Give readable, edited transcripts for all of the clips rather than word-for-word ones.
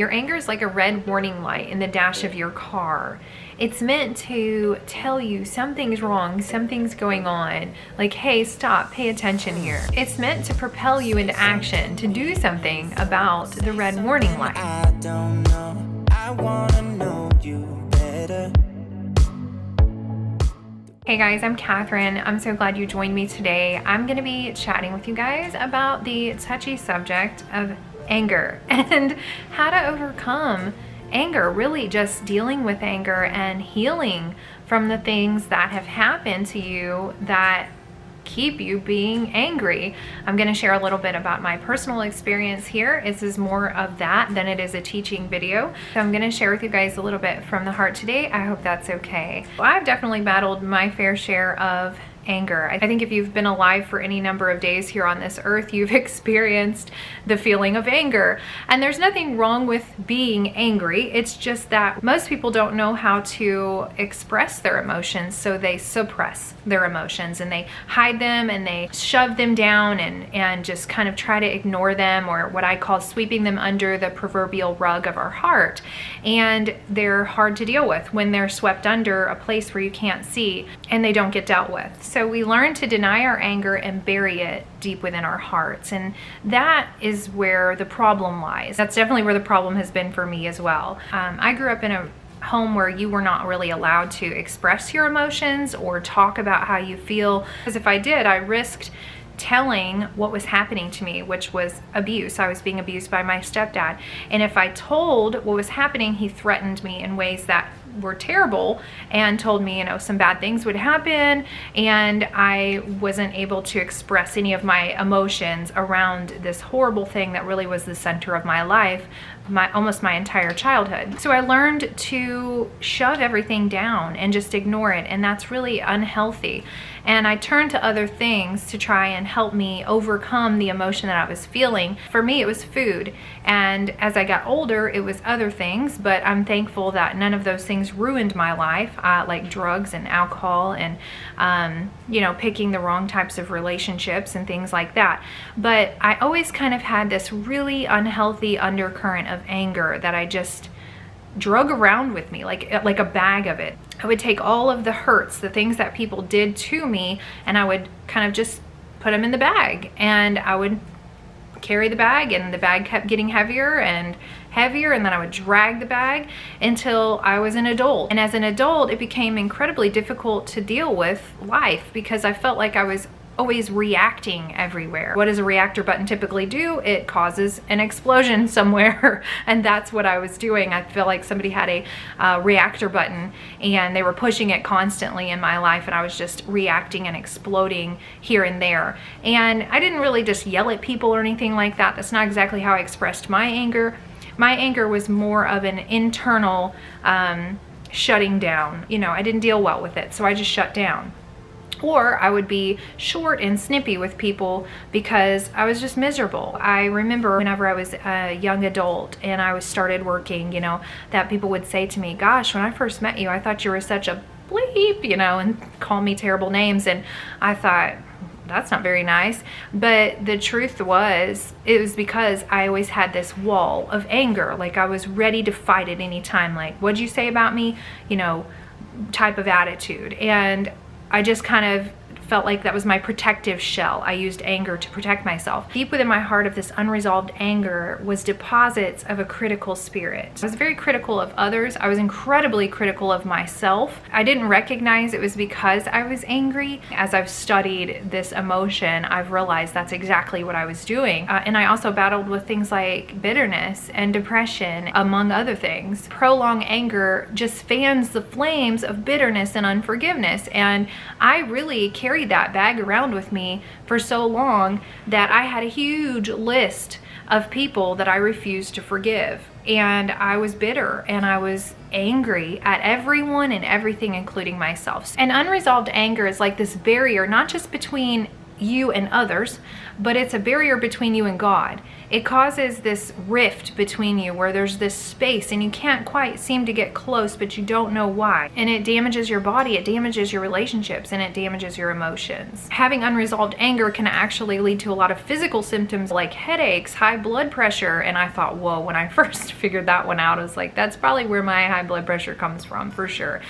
Your anger is like a red warning light in the dash of your car. It's meant to tell you something's wrong, something's going on. Like, hey, stop, pay attention here. It's meant to propel you into action, to do something about the red warning light. I don't know, I wanna know you better. Hey guys, I'm Kathryn. I'm so glad you joined me today. I'm gonna be chatting with you guys about the touchy subject of anger and how to overcome anger, really just dealing with anger and healing from the things that have happened to you that keep you being angry. I'm going to share a little bit about my personal experience here. This is more of that than it is a teaching video. So I'm going to share with you guys a little bit from the heart today. I hope that's okay. Well, I've definitely battled my fair share of anger. I think if you've been alive for any number of days here on this earth, you've experienced the feeling of anger. And there's nothing wrong with being angry. It's just that most people don't know how to express their emotions, so they suppress their emotions and they hide them and they shove them down and just kind of try to ignore them, or what I call sweeping them under the proverbial rug of our heart. And they're hard to deal with when they're swept under a place where you can't see and they don't get dealt with. So we learn to deny our anger and bury it deep within our hearts. And that is where the problem lies. That's definitely where the problem has been for me as well. I grew up in a home where you were not really allowed to express your emotions or talk about how you feel. Because if I did, I risked telling what was happening to me, which was abuse. I was being abused by my stepdad. And if I told what was happening, he threatened me in ways that were terrible and told me, some bad things would happen, and I wasn't able to express any of my emotions around this horrible thing that really was the center of my life, almost my entire childhood. So I learned to shove everything down and just ignore it, and that's really unhealthy. And I turned to other things to try and help me overcome the emotion that I was feeling. For me, it was food. And as I got older, it was other things, but I'm thankful that none of those things ruined my life, like drugs and alcohol and, picking the wrong types of relationships and things like that. But I always kind of had this really unhealthy undercurrent of anger that I just drug around with me like a bag of it. I would take all of the hurts, the things that people did to me, and I would kind of just put them in the bag, and I would carry the bag, and the bag kept getting heavier and heavier, and then I would drag the bag until I was an adult. And as an adult, it became incredibly difficult to deal with life because I felt like I was always reacting everywhere. What does a reactor button typically do? It causes an explosion somewhere, and that's what I was doing. I feel like somebody had a reactor button and they were pushing it constantly in my life, and I was just reacting and exploding here and there. And I didn't really just yell at people or anything like that. That's not exactly how I expressed my anger. My anger was more of an internal shutting down. I didn't deal well with it, so I just shut down. Or I would be short and snippy with people because I was just miserable. I remember whenever I was a young adult and I started working, that people would say to me, gosh, when I first met you, I thought you were such a bleep, and call me terrible names. And I thought, that's not very nice. But the truth was, it was because I always had this wall of anger. Like I was ready to fight at any time. Like, what'd you say about me? Type of attitude. And I just kind of felt like that was my protective shell. I used anger to protect myself. Deep within my heart of this unresolved anger was deposits of a critical spirit. I was very critical of others. I was incredibly critical of myself. I didn't recognize it was because I was angry. As I've studied this emotion, I've realized that's exactly what I was doing. And I also battled with things like bitterness and depression, among other things. Prolonged anger just fans the flames of bitterness and unforgiveness. And I really carried that bag around with me for so long that I had a huge list of people that I refused to forgive. And I was bitter and I was angry at everyone and everything, including myself. And unresolved anger is like this barrier, not just between you and others, but it's a barrier between you and God. It causes this rift between you where there's this space and you can't quite seem to get close, but you don't know why. And it damages your body, it damages your relationships, and it damages your emotions. Having unresolved anger can actually lead to a lot of physical symptoms like headaches, high blood pressure. And I thought, whoa, when I first figured that one out, I was like, that's probably where my high blood pressure comes from for sure,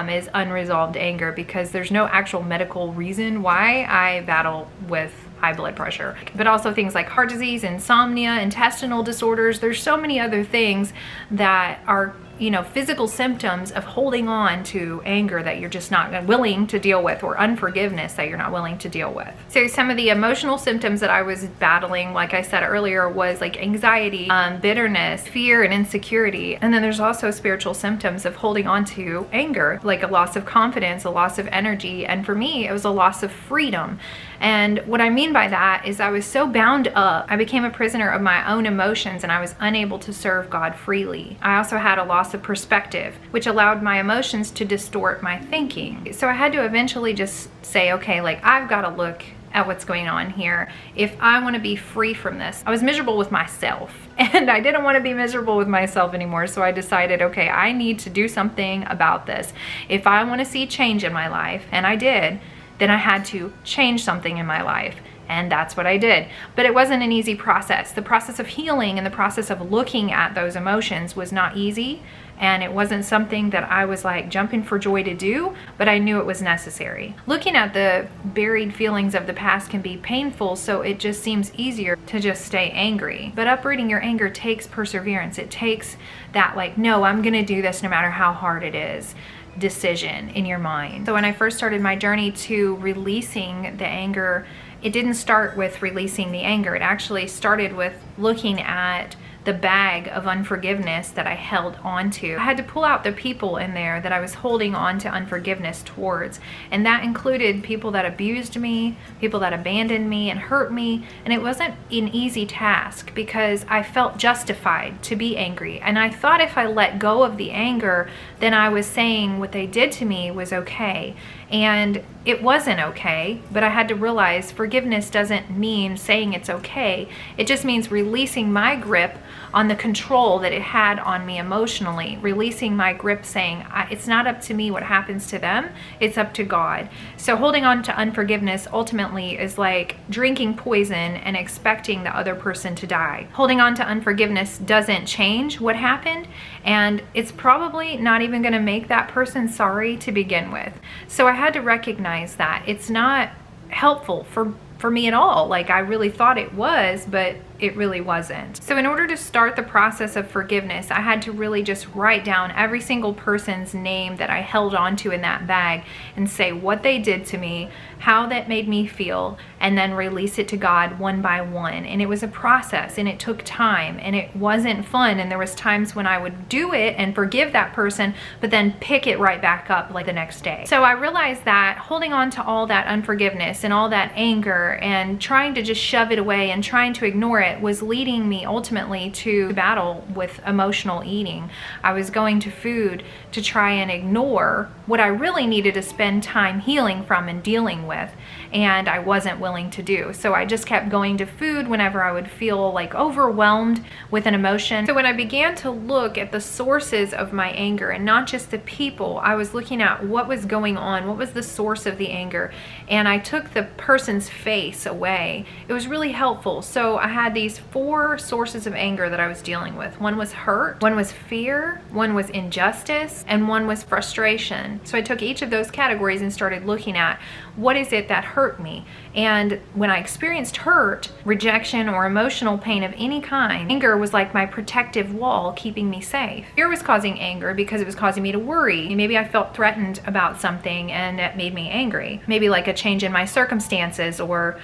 is unresolved anger, because there's no actual medical reason why I battle with high blood pressure, but also things like heart disease, insomnia, intestinal disorders. There's so many other things that are, you know, physical symptoms of holding on to anger that you're just not willing to deal with, or unforgiveness that you're not willing to deal with. So some of the emotional symptoms that I was battling, like I said earlier, was like anxiety, bitterness, fear, and insecurity. And then there's also spiritual symptoms of holding on to anger, like a loss of confidence, a loss of energy. And for me, it was a loss of freedom. And what I mean by that is I was so bound up, I became a prisoner of my own emotions, and I was unable to serve God freely. I also had a loss of perspective, which allowed my emotions to distort my thinking. So I had to eventually just say, okay, like I've got to look at what's going on here if I want to be free from this. I was miserable with myself, and I didn't want to be miserable with myself anymore. So I decided, okay, I need to do something about this. If I want to see change in my life, and I did, then I had to change something in my life. And that's what I did. But it wasn't an easy process. The process of healing and the process of looking at those emotions was not easy. And it wasn't something that I was like jumping for joy to do, but I knew it was necessary. Looking at the buried feelings of the past can be painful, so it just seems easier to just stay angry. But uprooting your anger takes perseverance. It takes that like, no, I'm gonna do this no matter how hard it is decision in your mind. So when I first started my journey to releasing the anger, it didn't start with releasing the anger. It actually started with looking at the bag of unforgiveness that I held onto. I had to pull out the people in there that I was holding on to unforgiveness towards. And that included people that abused me, people that abandoned me and hurt me. And it wasn't an easy task because I felt justified to be angry. And I thought if I let go of the anger, then I was saying what they did to me was okay. And it wasn't okay, but I had to realize forgiveness doesn't mean saying it's okay. It just means releasing my grip on the control that it had on me emotionally, releasing my grip saying, it's not up to me what happens to them, it's up to God. So holding on to unforgiveness ultimately is like drinking poison and expecting the other person to die. Holding on to unforgiveness doesn't change what happened, and it's probably not even gonna make that person sorry to begin with. So I had to recognize that it's not helpful for me at all. Like I really thought it was, but it really wasn't. So in order to start the process of forgiveness, I had to really just write down every single person's name that I held onto in that bag and say what they did to me, how that made me feel, and then release it to God one by one. And it was a process, and it took time, and it wasn't fun. And there was times when I would do it and forgive that person, but then pick it right back up like the next day. So I realized that holding on to all that unforgiveness and all that anger and trying to just shove it away and trying to ignore it was leading me ultimately to battle with emotional eating. I was going to food to try and ignore what I really needed to spend time healing from and dealing with, and I wasn't willing to do. So I just kept going to food whenever I would feel like overwhelmed with an emotion. So when I began to look at the sources of my anger and not just the people, I was looking at what was going on, what was the source of the anger, and I took the person's face away. It was really helpful. So I had these 4 sources of anger that I was dealing with. One was hurt, one was fear, one was injustice, and one was frustration. So I took each of those categories and started looking at what is it that hurt me. And when I experienced hurt, rejection, or emotional pain of any kind, anger was like my protective wall keeping me safe. Fear was causing anger because it was causing me to worry. Maybe I felt threatened about something and it made me angry. Maybe like a change in my circumstances, or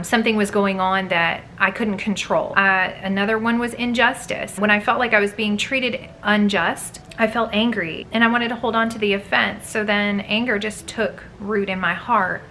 something was going on that I couldn't control. Another one was injustice. When I felt like I was being treated unjust, I felt angry and I wanted to hold on to the offense. So then anger just took root in my heart.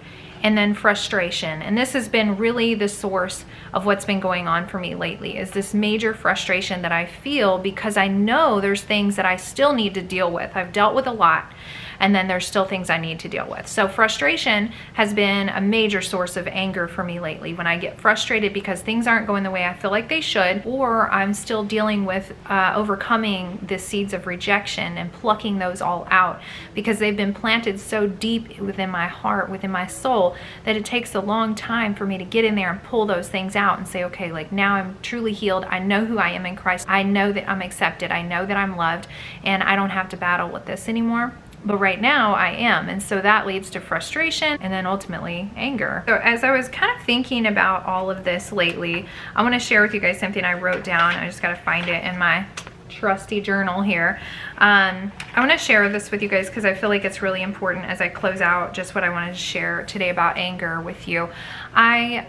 and then frustration. And this has been really the source of what's been going on for me lately, is this major frustration that I feel because I know there's things that I still need to deal with. I've dealt with a lot, and then there's still things I need to deal with. So frustration has been a major source of anger for me lately. When I get frustrated because things aren't going the way I feel like they should, or I'm still dealing with overcoming the seeds of rejection and plucking those all out, because they've been planted so deep within my heart, within my soul, that it takes a long time for me to get in there and pull those things out and say, okay, like now I'm truly healed. I know who I am in Christ. I know that I'm accepted. I know that I'm loved, and I don't have to battle with this anymore. But right now I am. And so that leads to frustration and then ultimately anger. So as I was kind of thinking about all of this lately, I want to share with you guys something I wrote down. I just got to find it in my trusty journal here. I want to share this with you guys because I feel like it's really important as I close out just what I wanted to share today about anger with you. I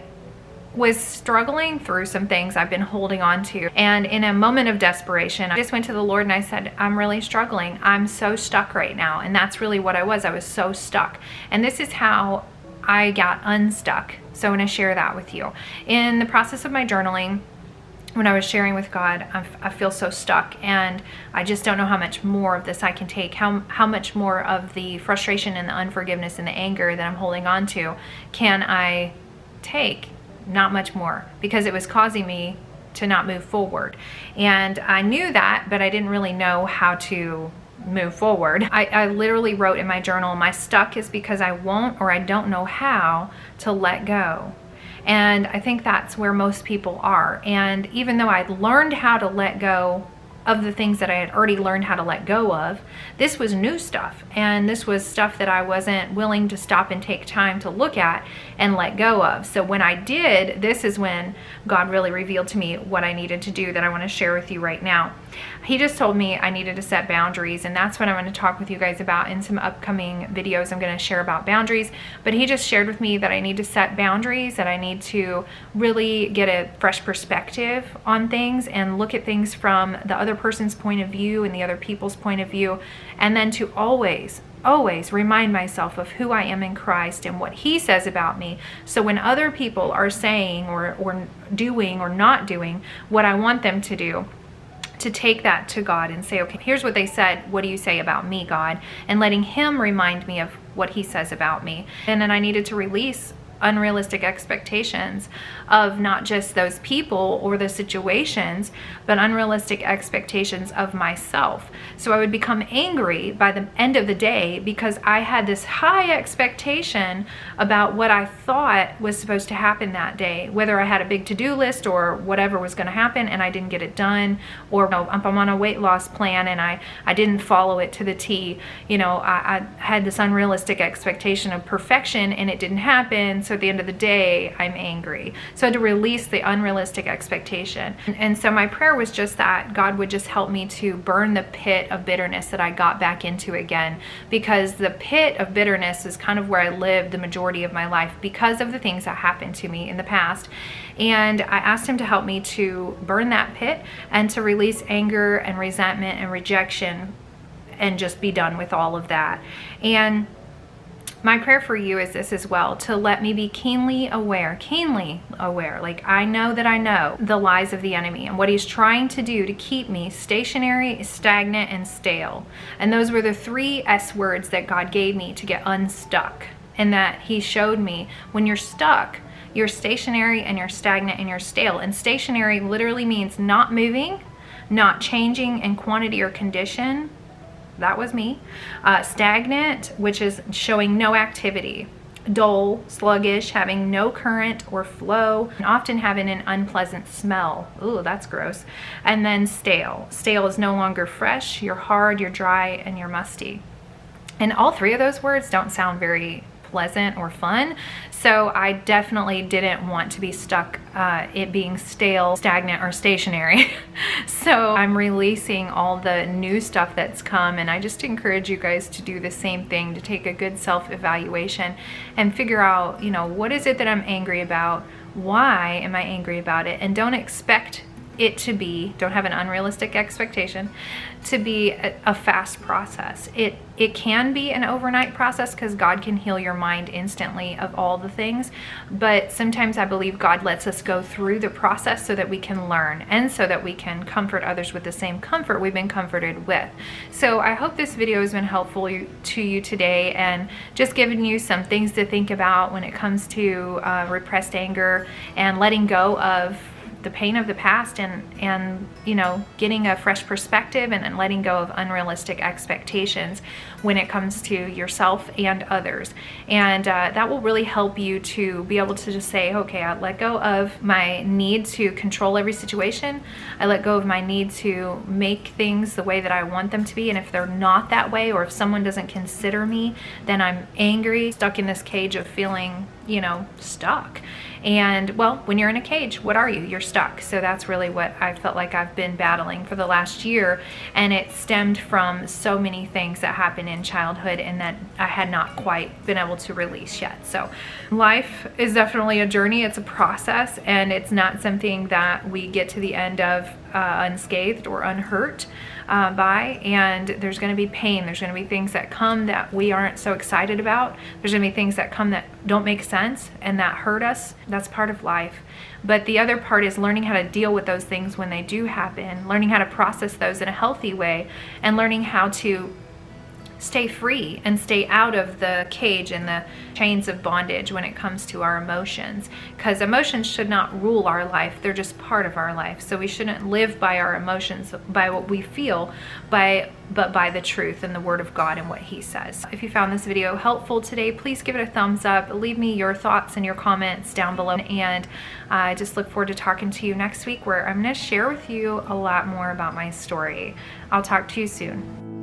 was struggling through some things I've been holding on to, and in a moment of desperation I just went to the Lord and I said, I'm really struggling. I'm so stuck right now. And that's really what I was so stuck. And this is how I got unstuck. So I want to share that with you. In the process of my journaling, when I was sharing with God, I feel so stuck, and I just don't know how much more of this I can take, how much more of the frustration and the unforgiveness and the anger that I'm holding on to can I take. Not much more, because it was causing me to not move forward. And I knew that, but I didn't really know how to move forward. I literally wrote in my journal, my stuck is because I won't, or I don't know how to let go. And I think that's where most people are. And even though I'd learned how to let go of the things that I had already learned how to let go of, this was new stuff. And this was stuff that I wasn't willing to stop and take time to look at and let go of. So when I did, this is when God really revealed to me what I needed to do that I want to share with you right now. He just told me I needed to set boundaries, and that's what I'm going to talk with you guys about in some upcoming videos. I'm going to share about boundaries, but he just shared with me that I need to set boundaries, that I need to really get a fresh perspective on things and look at things from the other person's point of view and the other people's point of view, and then to always remind myself of who I am in Christ and what he says about me. So when other people are saying or doing or not doing what I want them to do, to take that to God and say, okay, here's what they said. What do you say about me, God? And letting him remind me of what he says about me. And then I needed to release unrealistic expectations of not just those people or the situations, but unrealistic expectations of myself. So I would become angry by the end of the day because I had this high expectation about what I thought was supposed to happen that day, whether I had a big to-do list or whatever was going to happen and I didn't get it done, or I'm on a weight loss plan and I didn't follow it to the T. I had this unrealistic expectation of perfection and it didn't happen. So at the end of the day, I'm angry. So I had to release the unrealistic expectation. And so my prayer was just that God would just help me to burn the pit of bitterness that I got back into again, because the pit of bitterness is kind of where I lived the majority of my life because of the things that happened to me in the past. And I asked him to help me to burn that pit and to release anger and resentment and rejection and just be done with all of that. And my prayer for you is this as well, to let me be keenly aware, like I know the lies of the enemy and what he's trying to do to keep me stationary, stagnant, and stale. And those were the 3 S words that God gave me to get unstuck. And that he showed me, when you're stuck, you're stationary and you're stagnant and you're stale. And stationary literally means not moving, not changing in quantity or condition. That was me. Stagnant, which is showing no activity. Dull, sluggish, having no current or flow, and often having an unpleasant smell. Ooh, that's gross. And then stale. Stale is no longer fresh. You're hard, you're dry, and you're musty. And all 3 of those words don't sound very pleasant or fun. So I definitely didn't want to be stuck it being stale, stagnant, or stationary. So I'm releasing all the new stuff that's come, and I just encourage you guys to do the same thing, to take a good self-evaluation and figure out, what is it that I'm angry about? Why am I angry about it? And don't expect it to be, don't have an unrealistic expectation, to be a fast process. It can be an overnight process because God can heal your mind instantly of all the things, but sometimes I believe God lets us go through the process so that we can learn and so that we can comfort others with the same comfort we've been comforted with. So I hope this video has been helpful to you today and just giving you some things to think about when it comes to repressed anger and letting go of the pain of the past and you know, getting a fresh perspective and letting go of unrealistic expectations when it comes to yourself and others. And that will really help you to be able to just say, okay, I let go of my need to control every situation. I let go of my need to make things the way that I want them to be. And if they're not that way, or if someone doesn't consider me, then I'm angry, stuck in this cage of feeling, you know, stuck. And well, when you're in a cage, what are you? You're stuck. So that's really what I felt like I've been battling for the last year. And it stemmed from so many things that happened in childhood and that I had not quite been able to release yet. So life is definitely a journey. It's a process, and it's not something that we get to the end of unscathed or unhurt by. And there's going to be pain. There's going to be things that come that we aren't so excited about. There's going to be things that come that don't make sense and that hurt us. That's part of life. But the other part is learning how to deal with those things when they do happen, learning how to process those in a healthy way, and learning how to stay free and stay out of the cage and the chains of bondage when it comes to our emotions, because emotions should not rule our life. They're just part of our life. So we shouldn't live by our emotions, by what we feel, but by the truth and the word of God and what he says. If you found this video helpful today, please give it a thumbs up. Leave me your thoughts and your comments down below, and I just look forward to talking to you next week, where I'm going to share with you a lot more about my story. I'll talk to you soon.